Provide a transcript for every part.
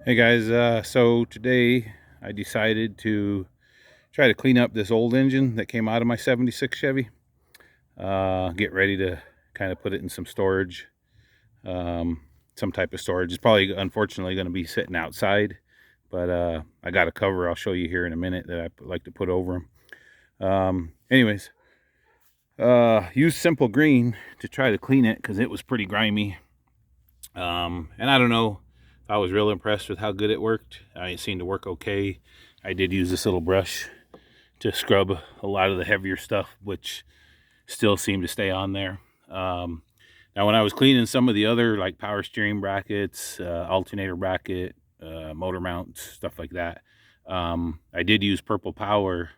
Hey guys, so today I decided to try to clean up this old engine that came out of my 76 Chevy. Get ready to kind of put it in some storage, some type of storage. It's probably unfortunately going to be sitting outside, but I got a cover I'll show you here in a minute that I like to put over them. Anyways, use Simple Green to try to clean it because it was pretty grimy. And I don't know if I was real impressed with how good it worked. It seemed to work okay. I did use this little brush to scrub a lot of the heavier stuff, which still seemed to stay on there. Now, when I was cleaning some of the other, like power steering brackets, alternator bracket, motor mounts, stuff like that, I did use Purple Power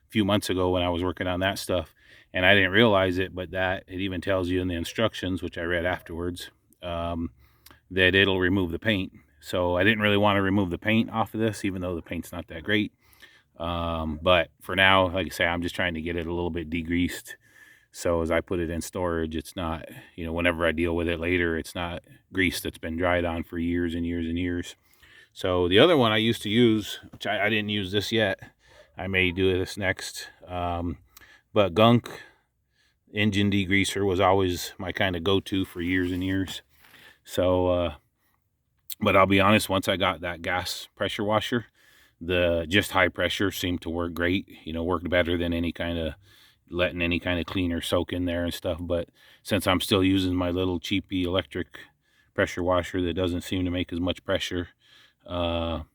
a few months ago when I was working on that stuff, and I didn't realize it, but that it even tells you in the instructions, which I read afterwards, that it'll remove the paint. So I didn't really want to remove the paint off of this, even though the paint's not that great. But for now, like I say, I'm just trying to get it a little bit degreased. So as I put it in storage, it's not, whenever I deal with it later, it's not grease that's been dried on for years and years and years. So the other one I used to use, which I didn't use this yet, I may do this next. But Gunk engine degreaser was always my kind of go-to for years and years. So, but I'll be honest, once I got that gas pressure washer, the just high pressure seemed to work great. Worked better than any kind of letting any kind of cleaner soak in there and stuff. But since I'm still using my little cheapy electric pressure washer that doesn't seem to make as much pressure, that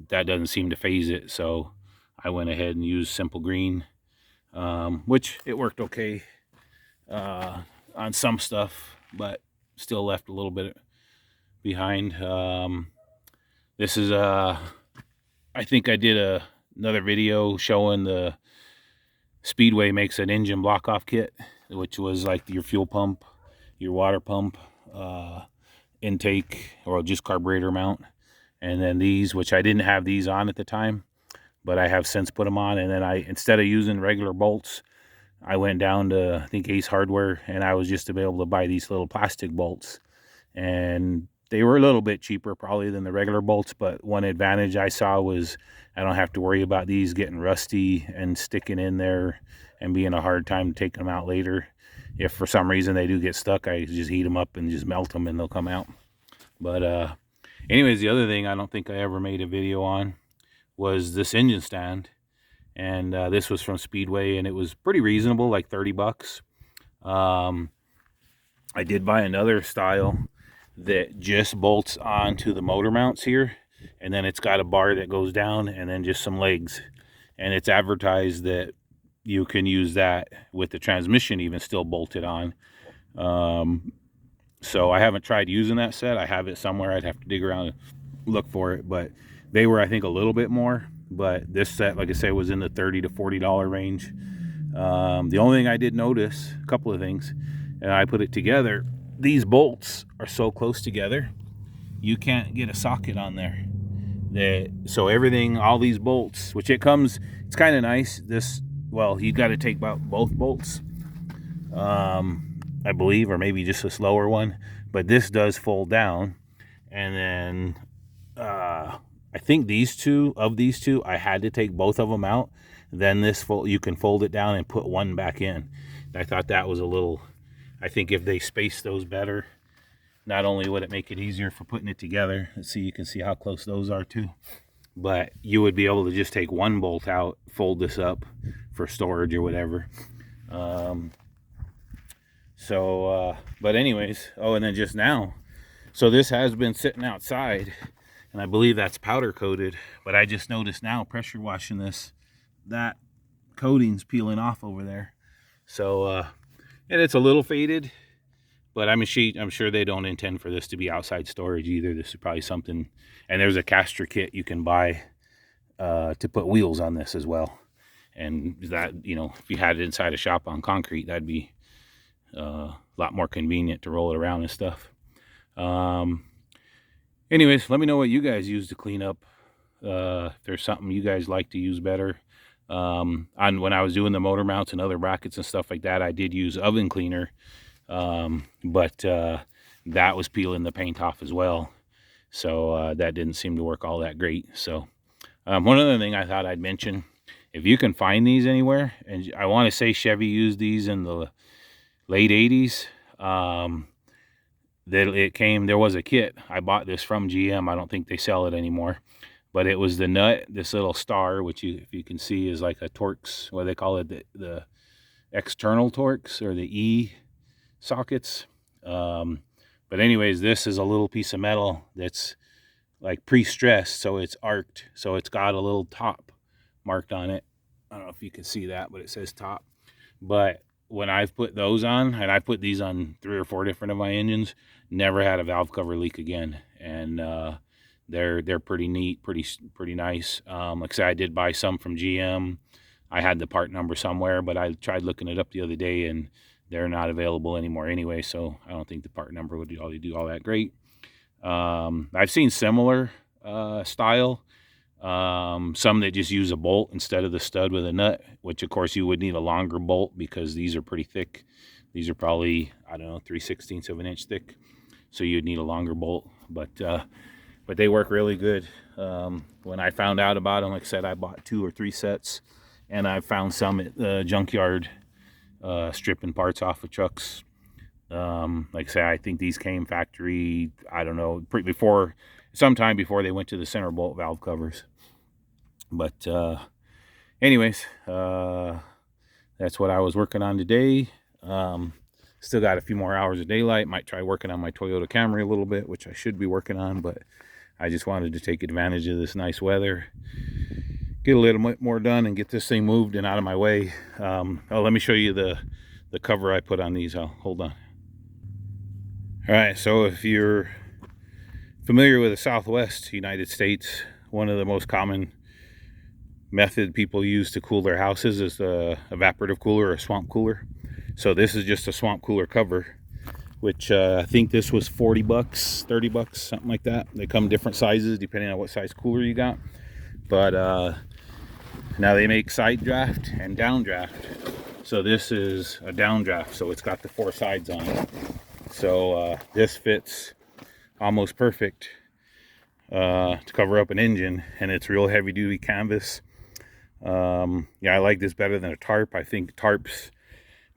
doesn't seem to phase it. So I went ahead and used Simple Green, which it worked okay on some stuff, but still left a little bit behind. This is I think I did another video showing the Speedway makes an engine block off kit, which was like your fuel pump, your water pump, intake, or just carburetor mount. And then these, which I didn't have these on at the time, but I have since put them on. And then instead of using regular bolts, I went down to, I think, Ace Hardware, and I was just able to buy these little plastic bolts. And they were a little bit cheaper probably than the regular bolts, but one advantage I saw was I don't have to worry about these getting rusty and sticking in there and being a hard time taking them out later. If for some reason they do get stuck, I just heat them up and just melt them and they'll come out. But anyways, the other thing I don't think I ever made a video on was this engine stand. And this was from Speedway, and it was pretty reasonable, like 30 bucks. I did buy another style that just bolts onto the motor mounts here, and then it's got a bar that goes down and then just some legs, and it's advertised that you can use that with the transmission even still bolted on. So I haven't tried using that set. I have it somewhere. I'd have to dig around and look for it, but they were, I think, a little bit more. But this set, like I say, was in the $30 to $40 range. The only thing I did notice, a couple of things, and I put it together, these bolts are so close together, you can't get a socket on there. So everything, all these bolts, which it's kind of nice. You got to take out both bolts, I believe, or maybe just this lower one. But this does fold down, and then I think these two, I had to take both of them out. Then you can fold it down and put one back in. I thought that was I think if they space those better, not only would it make it easier for putting it together, you can see how close those are too, but you would be able to just take one bolt out, fold this up for storage or whatever. But anyways, and then just now, so this has been sitting outside, and I believe that's powder coated, but I just noticed now, pressure washing this, that coating's peeling off over there. So, and it's a little faded, but I'm sure they don't intend for this to be outside storage either. This is probably something, and there's a caster kit you can buy to put wheels on this as well. And that, if you had it inside a shop on concrete, that'd be a lot more convenient to roll it around and stuff. Anyways, let me know what you guys use to clean up. If there's something you guys like to use better. When I was doing the motor mounts and other brackets and stuff like that, I did use oven cleaner, but that was peeling the paint off as well. So that didn't seem to work all that great. So one other thing I thought I'd mention, if you can find these anywhere, and I want to say Chevy used these in the late 80s. There was a kit. I bought this from GM. I don't think they sell it anymore. But it was the nut, this little star, which if you can see is like a Torx, what they call it, the external Torx or the E sockets. But anyways, this is a little piece of metal that's like pre-stressed, so it's arced, so it's got a little top marked on it. I don't know if you can see that, but it says top. But when I've put those on, and I put these on 3 or 4 different of my engines, never had a valve cover leak again. And they're pretty neat, pretty nice. Like I said, I did buy some from GM. I had the part number somewhere, but I tried looking it up the other day, and they're not available anymore anyway, so I don't think the part number would do all that great. I've seen similar style, some that just use a bolt instead of the stud with a nut, which of course you would need a longer bolt because these are pretty thick. These are probably, I don't know, 3/16 of an inch thick, so you'd need a longer bolt. But they work really good. When I found out about them, like I said, I bought 2 or 3 sets, and I found some at the junkyard, stripping parts off of trucks. Like I say, I think these came factory, I don't know, sometime before they went to the center bolt valve covers. But anyways, that's what I was working on today. Still got a few more hours of daylight. Might try working on my Toyota Camry a little bit, which I should be working on, but I just wanted to take advantage of this nice weather, get a little bit more done, and get this thing moved and out of my way. Let me show you the cover I put on these. Hold on. All right, so if you're familiar with the Southwest United States, one of the most common method people use to cool their houses is the evaporative cooler or swamp cooler. So this is just a swamp cooler cover, which I think this was 40 bucks, 30 bucks, something like that. They come different sizes depending on what size cooler you got. But now they make side draft and down draft. So this is a down draft, so it's got the 4 sides on it. So this fits almost perfect to cover up an engine, and it's real heavy duty canvas. Yeah, I like this better than a tarp. I think tarps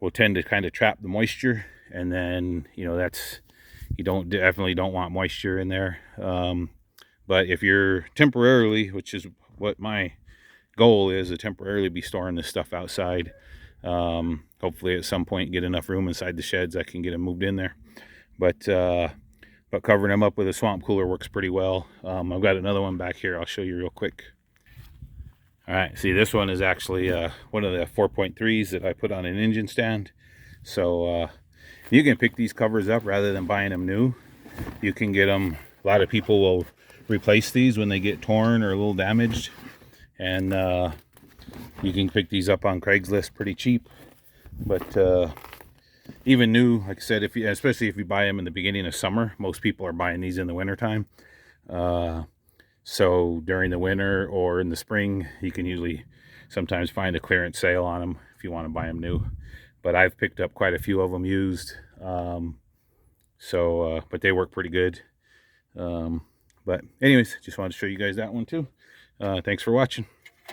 will tend to kind of trap the moisture, and then you definitely don't want moisture in there. But if you're temporarily, which is what my goal is, to temporarily be storing this stuff outside, hopefully at some point get enough room inside the sheds I can get them moved in there. But covering them up with a swamp cooler works pretty well. I've got another one back here. I'll show you real quick. All right, see, this one is actually one of the 4.3s that I put on an engine stand. So you can pick these covers up rather than buying them new. You can get them, a lot of people will replace these when they get torn or a little damaged. And you can pick these up on Craigslist pretty cheap. But even new, like I said, especially if you buy them in the beginning of summer, most people are buying these in the wintertime. So during the winter or in the spring, you can usually sometimes find a clearance sale on them if you want to buy them new. But I've picked up quite a few of them used. But they work pretty good. But anyways, just wanted to show you guys that one too. Thanks for watching.